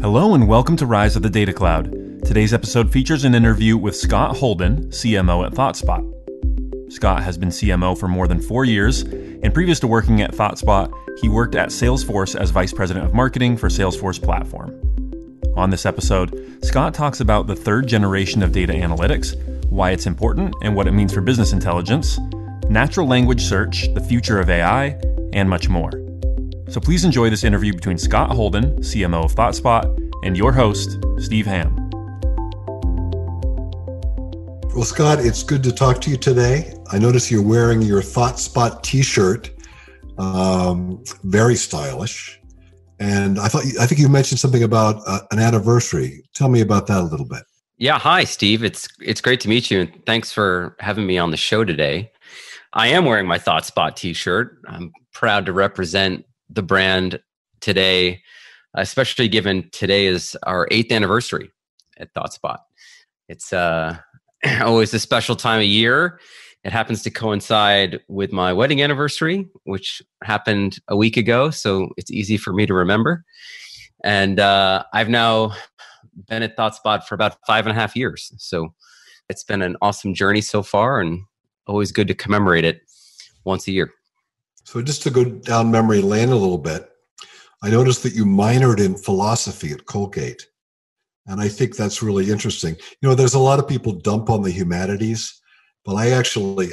Hello and welcome to Rise of the Data Cloud. Today's episode features an interview with Scott Holden, CMO at ThoughtSpot. Scott has been CMO for more than 4 years, and previous to working at ThoughtSpot, he worked at Salesforce as Vice President of Marketing for Salesforce Platform. On this episode, Scott talks about the third generation of data analytics, why it's important and what it means for business intelligence, natural language search, the future of AI, and much more. So please enjoy this interview between Scott Holden, CMO of ThoughtSpot, and your host, Steve Ham. Well, Scott, it's good to talk to you today. I notice you're wearing your ThoughtSpot t-shirt, very stylish. And I think you mentioned something about an anniversary. Tell me about that a little bit. Yeah, hi, Steve. It's great to meet you, and thanks for having me on the show today. I am wearing my ThoughtSpot t-shirt. I'm proud to represent the brand today, especially given today is our 8th anniversary at ThoughtSpot. It's always a special time of year. It happens to coincide with my wedding anniversary, which happened a week ago, so it's easy for me to remember. And I've now been at ThoughtSpot for about 5.5 years. So it's been an awesome journey so far, and always good to commemorate it once a year. So just to go down memory lane a little bit, I noticed that you minored in philosophy at Colgate. And I think that's really interesting. You know, there's a lot of people dump on the humanities, but I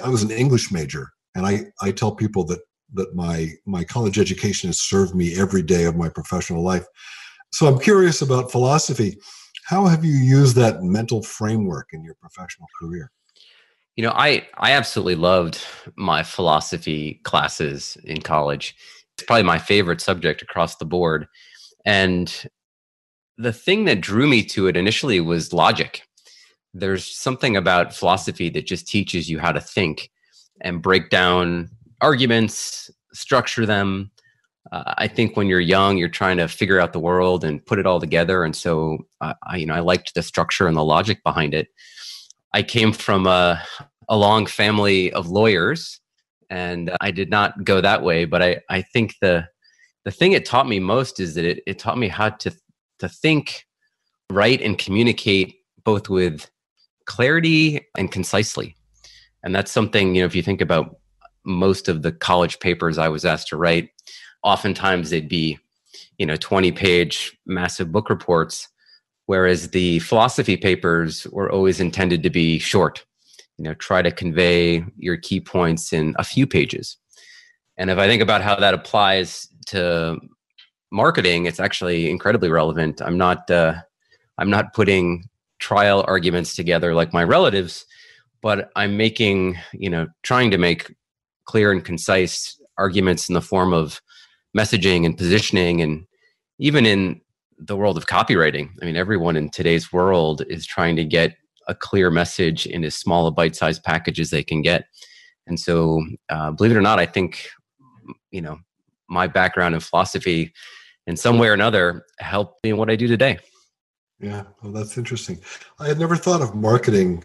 was an English major. And I tell people that my college education has served me every day of my professional life. So I'm curious about philosophy. How have you used that mental framework in your professional career? You know, I absolutely loved my philosophy classes in college. It's probably my favorite subject across the board. And the thing that drew me to it initially was logic. There's something about philosophy that just teaches you how to think and break down arguments, structure them. I think when you're young, you're trying to figure out the world and put it all together. And so I liked the structure and the logic behind it. I came from a long family of lawyers, and I did not go that way. But I think the thing it taught me most is that it taught me how to think, write, and communicate both with clarity and concisely. And that's something, if you think about most of the college papers I was asked to write, oftentimes they'd be, 20-page massive book reports. Whereas the philosophy papers were always intended to be short, try to convey your key points in a few pages. And if I think about how that applies to marketing, it's actually incredibly relevant. I'm not putting trial arguments together like my relatives, but I'm trying to make clear and concise arguments in the form of messaging and positioning. And even in the world of copywriting, everyone in today's world is trying to get a clear message in as small a bite-sized package as they can get. And so, believe it or not, I think, my background in philosophy in some way or another helped me in what I do today. Yeah, well, that's interesting. I had never thought of marketing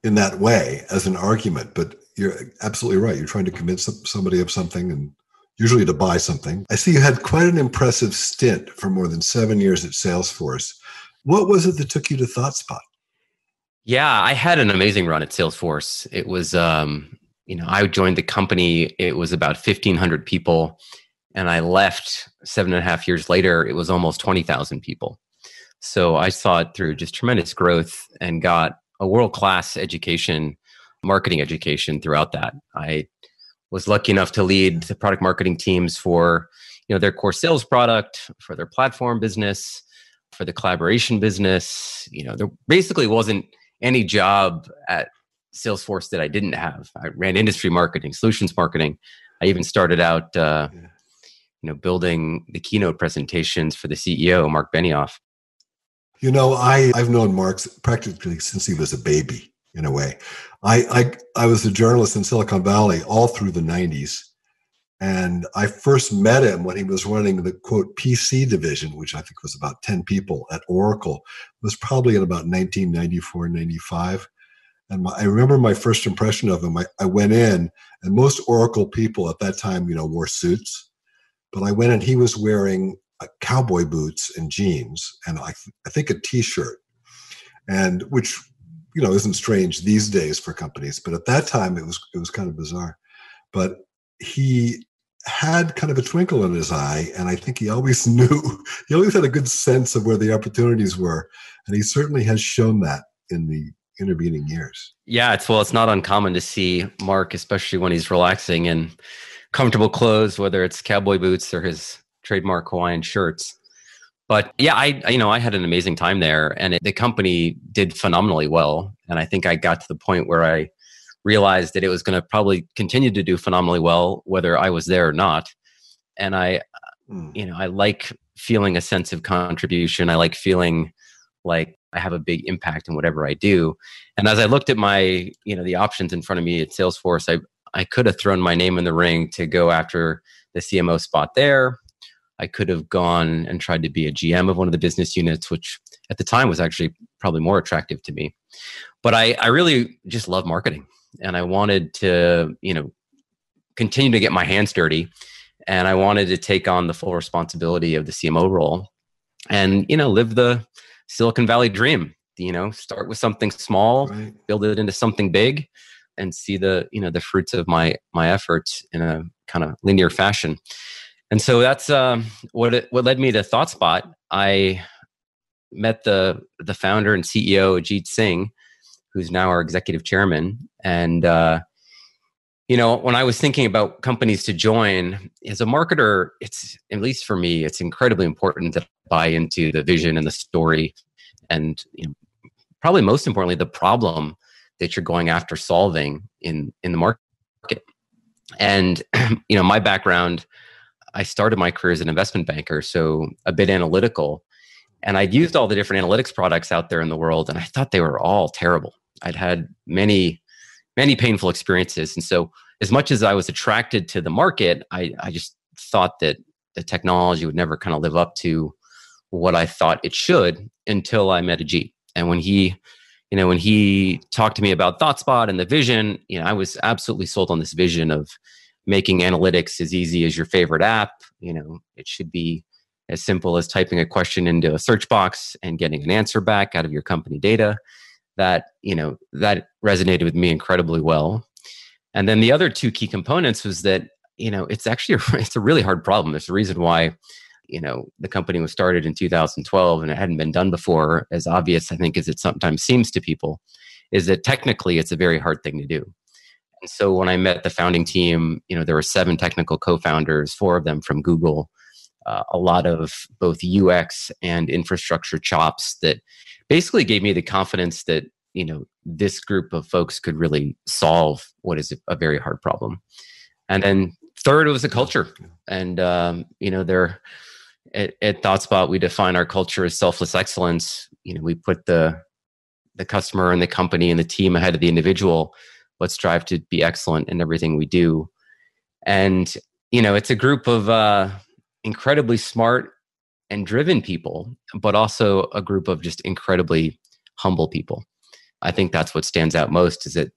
in that way as an argument, but you're absolutely right. You're trying to convince somebody of something, and usually to buy something. I see you had quite an impressive stint for more than 7 years at Salesforce. What was it that took you to ThoughtSpot? Yeah, I had an amazing run at Salesforce. It was, I joined the company, it was about 1,500 people, and I left 7.5 years later, it was almost 20,000 people. So I saw it through just tremendous growth and got a world-class education, marketing education throughout that. I was lucky enough to lead the product marketing teams for, their core sales product, for their platform business, for the collaboration business. There basically wasn't any job at Salesforce that I didn't have. I ran industry marketing, solutions marketing. I even started out, building the keynote presentations for the CEO, Mark Benioff. I've known Mark practically since he was a baby, in a way. I was a journalist in Silicon Valley all through the 90s. And I first met him when he was running the, quote, PC division, which I think was about 10 people at Oracle. It was probably in about 1994, 95. And I remember my first impression of him. I went in, and most Oracle people at that time, wore suits. But I went and he was wearing cowboy boots and jeans, and I think a T-shirt, and which isn't strange these days for companies, but at that time it was kind of bizarre. But he had kind of a twinkle in his eye, and I think he always had a good sense of where the opportunities were, and he certainly has shown that in the intervening years. Yeah, it's not uncommon to see Mark, especially when he's relaxing, in comfortable clothes, whether it's cowboy boots or his trademark Hawaiian shirts. But yeah, I had an amazing time there, and the company did phenomenally well. And I think I got to the point where I realized that it was going to probably continue to do phenomenally well, whether I was there or not. And I like feeling a sense of contribution. I like feeling like I have a big impact in whatever I do. And as I looked at my, the options in front of me at Salesforce, I could have thrown my name in the ring to go after the CMO spot there. I could have gone and tried to be a GM of one of the business units, which at the time was actually probably more attractive to me. But I really just love marketing, and I wanted to, continue to get my hands dirty, and I wanted to take on the full responsibility of the CMO role and, live the Silicon Valley dream, start with something small, right, build it into something big, and see the fruits of my efforts in a kind of linear fashion. And so that's what led me to ThoughtSpot. I met the founder and CEO, Ajit Singh, who's now our executive chairman. And, when I was thinking about companies to join, as a marketer, it's, at least for me, it's incredibly important to buy into the vision and the story. And probably most importantly, the problem that you're going after solving in the market. And, my background, I started my career as an investment banker, so a bit analytical. And I'd used all the different analytics products out there in the world, and I thought they were all terrible. I'd had many, many painful experiences. And so as much as I was attracted to the market, I just thought that the technology would never kind of live up to what I thought it should until I met Ajit. And when he talked to me about ThoughtSpot and the vision, I was absolutely sold on this vision of making analytics as easy as your favorite app. It should be as simple as typing a question into a search box and getting an answer back out of your company data. That resonated with me incredibly well. And then the other two key components was that, it's actually it's a really hard problem. There's a reason why, the company was started in 2012 and it hadn't been done before, as obvious, I think, as it sometimes seems to people, is that technically it's a very hard thing to do. And so when I met the founding team, there were 7 technical co-founders, 4 of them from Google, a lot of both UX and infrastructure chops that basically gave me the confidence that, this group of folks could really solve what is a very hard problem. And then third, it was the culture. And, at ThoughtSpot, we define our culture as selfless excellence. We put the customer and the company and the team ahead of the individual. Let's strive to be excellent in everything we do. And, it's a group of incredibly smart and driven people, but also a group of just incredibly humble people. I think that's what stands out most, is that,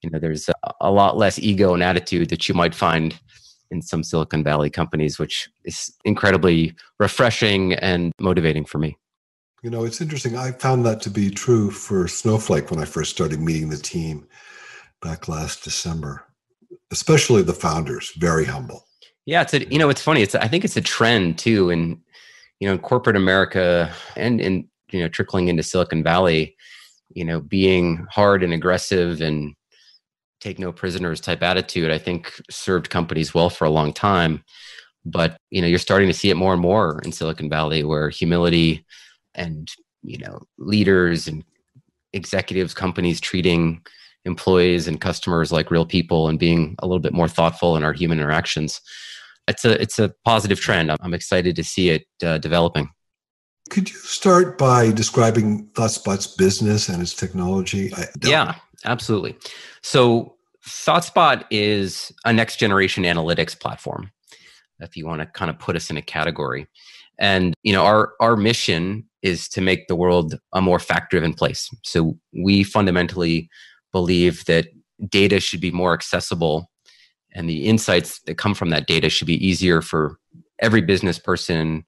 there's a lot less ego and attitude that you might find in some Silicon Valley companies, which is incredibly refreshing and motivating for me. It's interesting. I found that to be true for Snowflake when I first started meeting the team back last December, especially the founders, very humble. Yeah, it's funny. I think it's a trend too in corporate America and in trickling into Silicon Valley, being hard and aggressive and take no prisoners type attitude, I think served companies well for a long time. But you're starting to see it more and more in Silicon Valley, where humility and leaders and executives, companies treating employees and customers like real people and being a little bit more thoughtful in our human interactions. It's a positive trend. I'm excited to see it developing. Could you start by describing ThoughtSpot's business and its technology? Yeah, absolutely. So ThoughtSpot is a next generation analytics platform, if you want to kind of put us in a category. And our mission is to make the world a more fact-driven place. So we fundamentally believe that data should be more accessible, and the insights that come from that data should be easier for every business person,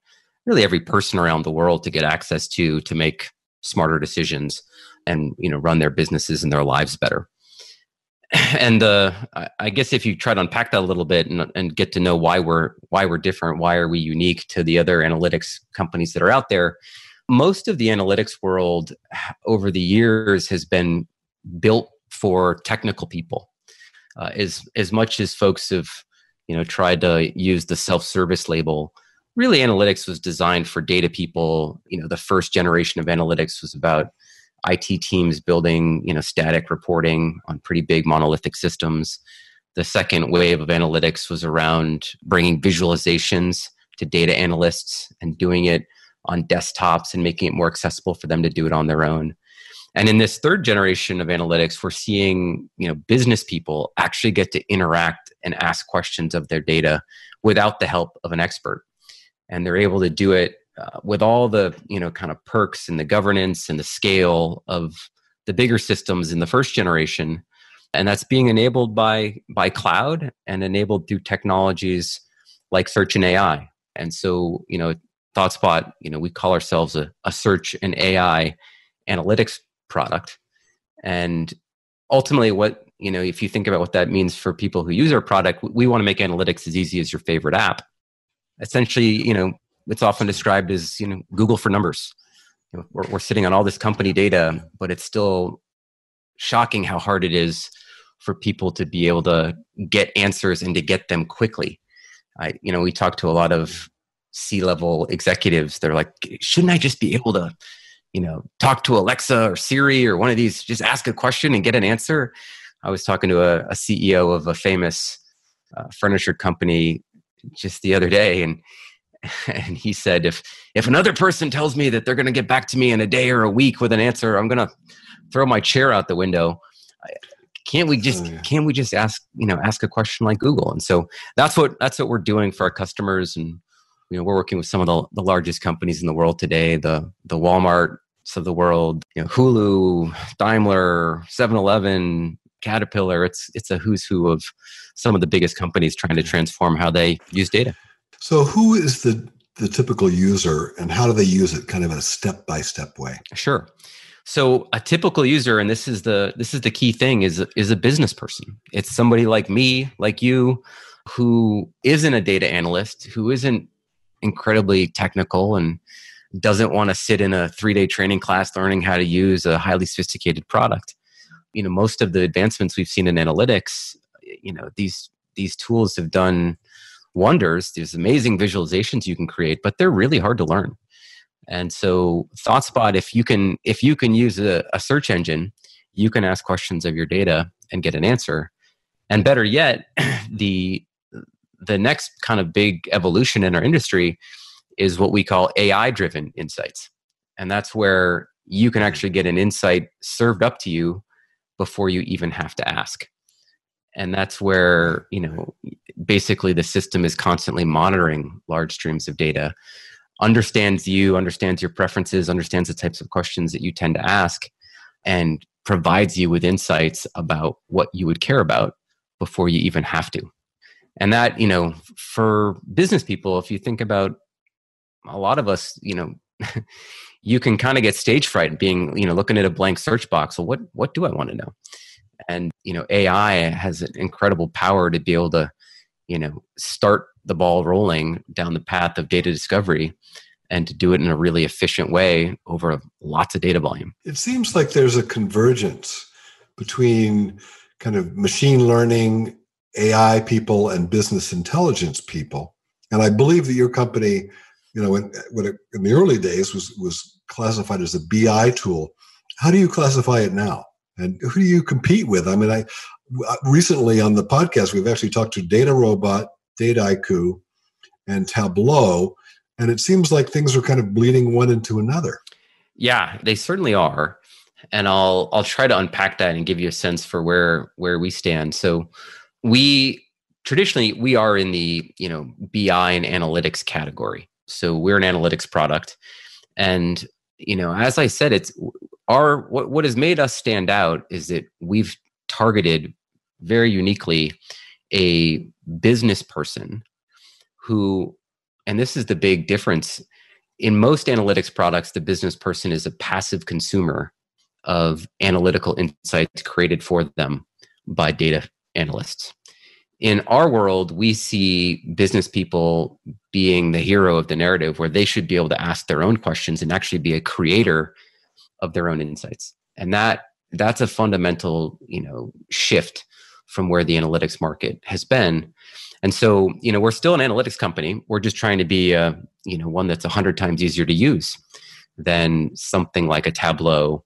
really every person around the world to get access to make smarter decisions and run their businesses and their lives better. And I guess if you try to unpack that a little bit and get to know why we're different, why are we unique to the other analytics companies that are out there, most of the analytics world over the years has been built for technical people. As much as folks have tried to use the self-service label, really analytics was designed for data people. The first generation of analytics was about IT teams building static reporting on pretty big monolithic systems. The second wave of analytics was around bringing visualizations to data analysts and doing it on desktops and making it more accessible for them to do it on their own. And in this third generation of analytics, we're seeing business people actually get to interact and ask questions of their data without the help of an expert. And they're able to do it with all the kind of perks and the governance and the scale of the bigger systems in the first generation. And that's being enabled by cloud and enabled through technologies like search and AI. And so, ThoughtSpot, we call ourselves a search and AI analytics product. And ultimately if you think about what that means for people who use our product, we want to make analytics as easy as your favorite app. Essentially, it's often described as, Google for numbers. We're sitting on all this company data, but it's still shocking how hard it is for people to be able to get answers and to get them quickly. We talk to a lot of C-level executives. They're like, shouldn't I just be able to, talk to Alexa or Siri or one of these, just ask a question and get an answer? I was talking to a CEO of a famous furniture company just the other day, and he said, if another person tells me that they're going to get back to me in a day or a week with an answer, I'm going to throw my chair out the window. Can't we just ask a question like Google? And so that's what we're doing for our customers. And we're working with some of the largest companies in the world today, the Walmarts of the world, Hulu, Daimler, 7-Eleven, Caterpillar. It's a who's who of some of the biggest companies trying to transform how they use data. So who is the typical user, and how do they use it kind of in a step-by-step way? Sure. So a typical user, and this is the key thing, is a business person. It's somebody like me, like you, who isn't a data analyst, who isn't incredibly technical and doesn't want to sit in a 3-day training class learning how to use a highly sophisticated product. Most of the advancements we've seen in analytics, these tools have done wonders. There's amazing visualizations you can create, but they're really hard to learn. And so ThoughtSpot, if you can use a search engine, you can ask questions of your data and get an answer. And better yet, the next kind of big evolution in our industry is what we call AI-driven insights. And that's where you can actually get an insight served up to you before you even have to ask. And that's where, basically the system is constantly monitoring large streams of data, understands you, understands your preferences, understands the types of questions that you tend to ask, and provides you with insights about what you would care about before you even have to. And that, for business people, if you think about a lot of us, you can kind of get stage fright being, looking at a blank search box. So what do I want to know? And, AI has an incredible power to be able to, start the ball rolling down the path of data discovery and to do it in a really efficient way over lots of data volume. It seems like there's a convergence between kind of machine learning, AI people, and business intelligence people. And I believe that your company, in the early days was classified as a BI tool. How do you classify it now? And who do you compete with? I mean, recently on the podcast, we've actually talked to Data Robot, Dataiku, and Tableau, and it seems like things are kind of bleeding one into another. Yeah, they certainly are. And I'll try to unpack that and give you a sense for where we stand. So traditionally we are in the BI and analytics category. So we're an analytics product. And as I said, it's what has made us stand out is that we've targeted very uniquely a business person who, and this is the big difference, in most analytics products, the business person is a passive consumer of analytical insights created for them by data analysts. In our world, we see business people being the hero of the narrative, where they should be able to ask their own questions and actually be a creator of their own insights. And that's a fundamental, shift from where the analytics market has been. And so, we're still an analytics company. We're just trying to be one that's 100 times easier to use than something like a Tableau.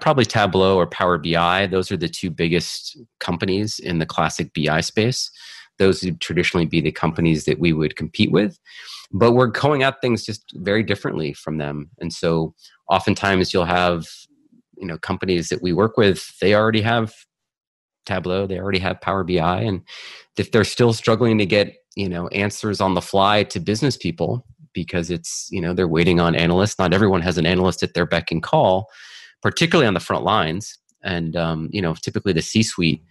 Probably Tableau or Power BI. Those are the two biggest companies in the classic BI space. Those would traditionally be the companies that we would compete with. But we're going at things just very differently from them. And so oftentimes you'll have, companies that we work with, they already have Tableau, they already have Power BI. And if they're still struggling to get, answers on the fly to business people because it's, they're waiting on analysts. Not everyone has an analyst at their beck and call, particularly on the front lines. And, typically the C-suite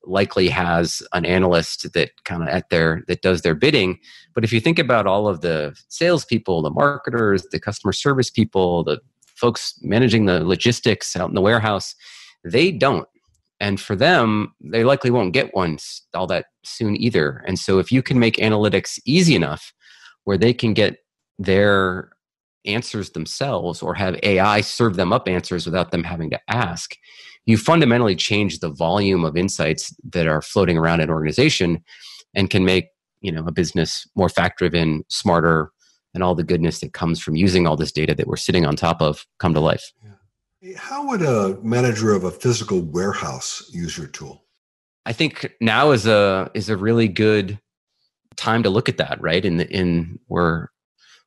likely has an analyst that that does their bidding. But if you think about all of the salespeople, the marketers, the customer service people, the folks managing the logistics out in the warehouse, they don't. And for them, they likely won't get one all that soon either. And so if you can make analytics easy enough where they can get their answers themselves or have AI serve them up answers without them having to ask, you fundamentally change the volume of insights that are floating around an organization and can make, a business more fact-driven, smarter, and all the goodness that comes from using all this data that we're sitting on top of come to life. Yeah. How would a manager of a physical warehouse use your tool? I think now is a really good time to look at that, right? We're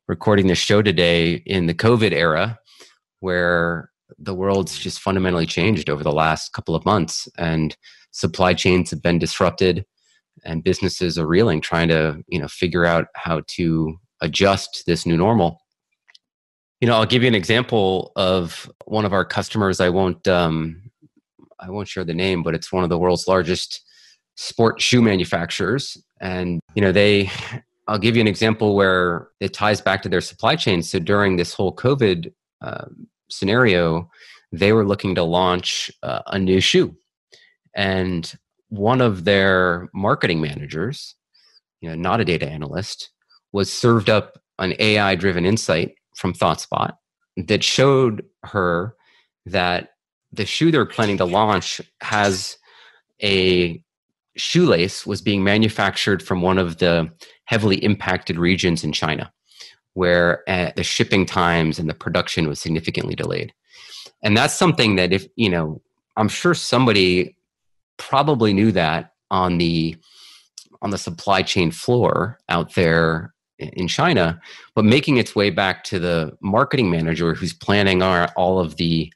recording this show today in the COVID era, where the world's just fundamentally changed over the last couple of months, and supply chains have been disrupted, and businesses are reeling, trying to figure out how to adjust to this new normal. I'll give you an example of one of our customers. I won't share the name, but it's one of the world's largest sport shoe manufacturers, and I'll give you an example where it ties back to their supply chain. So during this whole COVID scenario, they were looking to launch a new shoe. And one of their marketing managers, not a data analyst, was served up an AI-driven insight from ThoughtSpot that showed her that the shoe they're planning to launch has a shoelace was being manufactured from one of the heavily impacted regions in China, where the shipping times and the production was significantly delayed. And that's something that I'm sure somebody probably knew that on the supply chain floor out there in China, but making its way back to the marketing manager who's planning all of the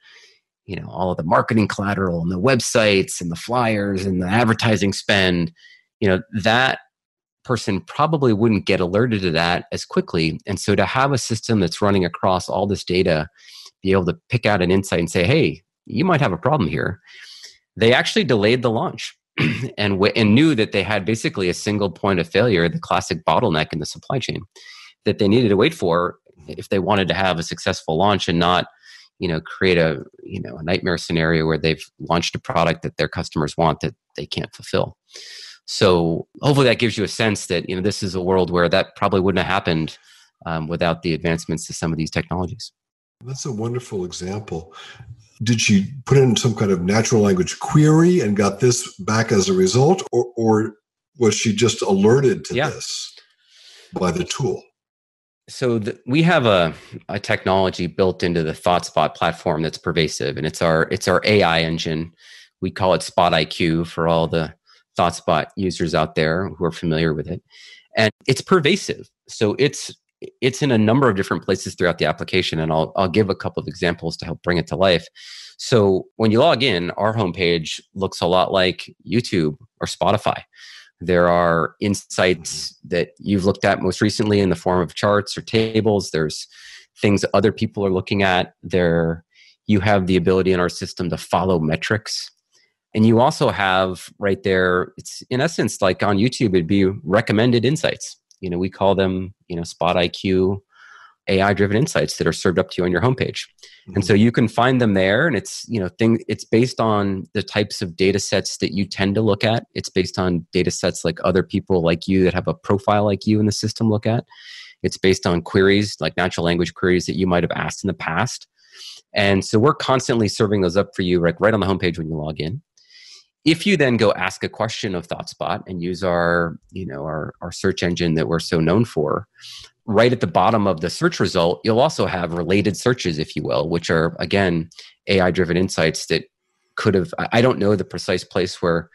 marketing collateral and the websites and the flyers and the advertising spend, that person probably wouldn't get alerted to that as quickly. And so to have a system that's running across all this data, be able to pick out an insight and say, hey, you might have a problem here. They actually delayed the launch and knew that they had basically a single point of failure, the classic bottleneck in the supply chain that they needed to wait for if they wanted to have a successful launch and not, create a nightmare scenario where they've launched a product that their customers want that they can't fulfill. So hopefully that gives you a sense that, this is a world where that probably wouldn't have happened without the advancements to some of these technologies. That's a wonderful example. Did she put in some kind of natural language query and got this back as a result, or was she just alerted to this by the tool? So we have a technology built into the ThoughtSpot platform that's pervasive, and it's our AI engine. We call it Spot IQ for all the ThoughtSpot users out there who are familiar with it, and it's pervasive. So it's in a number of different places throughout the application, and I'll give a couple of examples to help bring it to life. So when you log in, our homepage looks a lot like YouTube or Spotify. There are insights that you've looked at most recently in the form of charts or tables. There's things that other people are looking at. You have the ability in our system to follow metrics. And you also have right there, it's in essence like on YouTube, it'd be recommended insights. We call them, Spot IQ AI driven insights that are served up to you on your homepage. And so you can find them there, and it's, it's based on the types of data sets that you tend to look at. It's based on data sets like other people like you that have a profile like you in the system look at. It's based on queries, like natural language queries that you might have asked in the past. And so we're constantly serving those up for you, like right on the homepage when you log in. If you then go ask a question of ThoughtSpot and use our search engine that we're so known for, right at the bottom of the search result, you'll also have related searches, if you will, which are, again, AI-driven insights that could have, I don't know the precise place where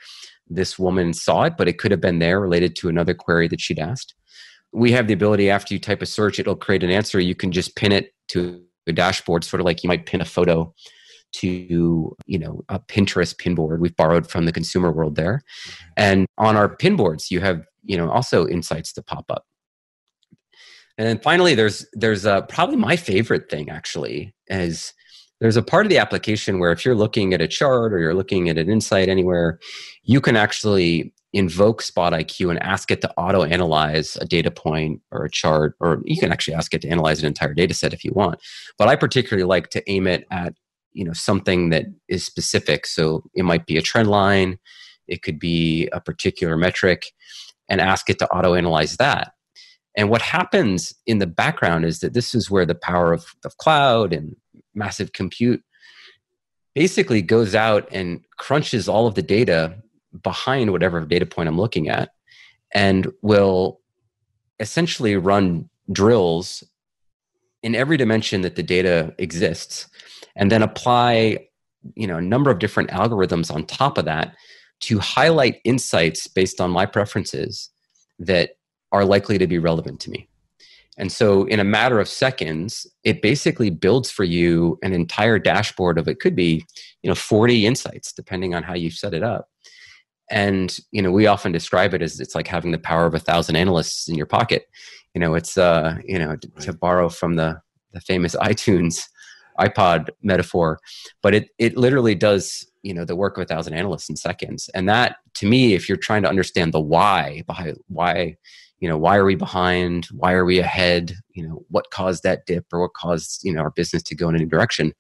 this woman saw it, but it could have been there related to another query that she'd asked. We have the ability, after you type a search, it'll create an answer. You can just pin it to a dashboard, sort of like you might pin a photo to, a Pinterest pin board. We've borrowed from the consumer world there. And on our pin boards, you have, also insights that pop up. And then finally, there's probably my favorite thing, actually, is there's a part of the application where if you're looking at a chart or you're looking at an insight anywhere, you can actually invoke Spot IQ and ask it to auto-analyze a data point or a chart, or you can actually ask it to analyze an entire data set if you want. But I particularly like to aim it at something that is specific. So it might be a trend line, it could be a particular metric, and ask it to auto-analyze that. And what happens in the background is that this is where the power of cloud and massive compute basically goes out and crunches all of the data behind whatever data point I'm looking at, and will essentially run drills in every dimension that the data exists, and then apply a number of different algorithms on top of that to highlight insights based on my preferences that are likely to be relevant to me. And so in a matter of seconds, it basically builds for you an entire dashboard of, it could be 40 insights, depending on how you set it up. And we often describe it as it's like having the power of 1,000 analysts in your pocket. It's to borrow from the famous iPod metaphor, but it literally does the work of 1,000 analysts in seconds. And that, to me, if you're trying to understand the why behind why are we behind, why are we ahead, what caused that dip, or what caused our business to go in a new direction,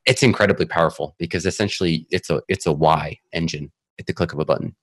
it's incredibly powerful, because essentially it's a why engine at the click of a button.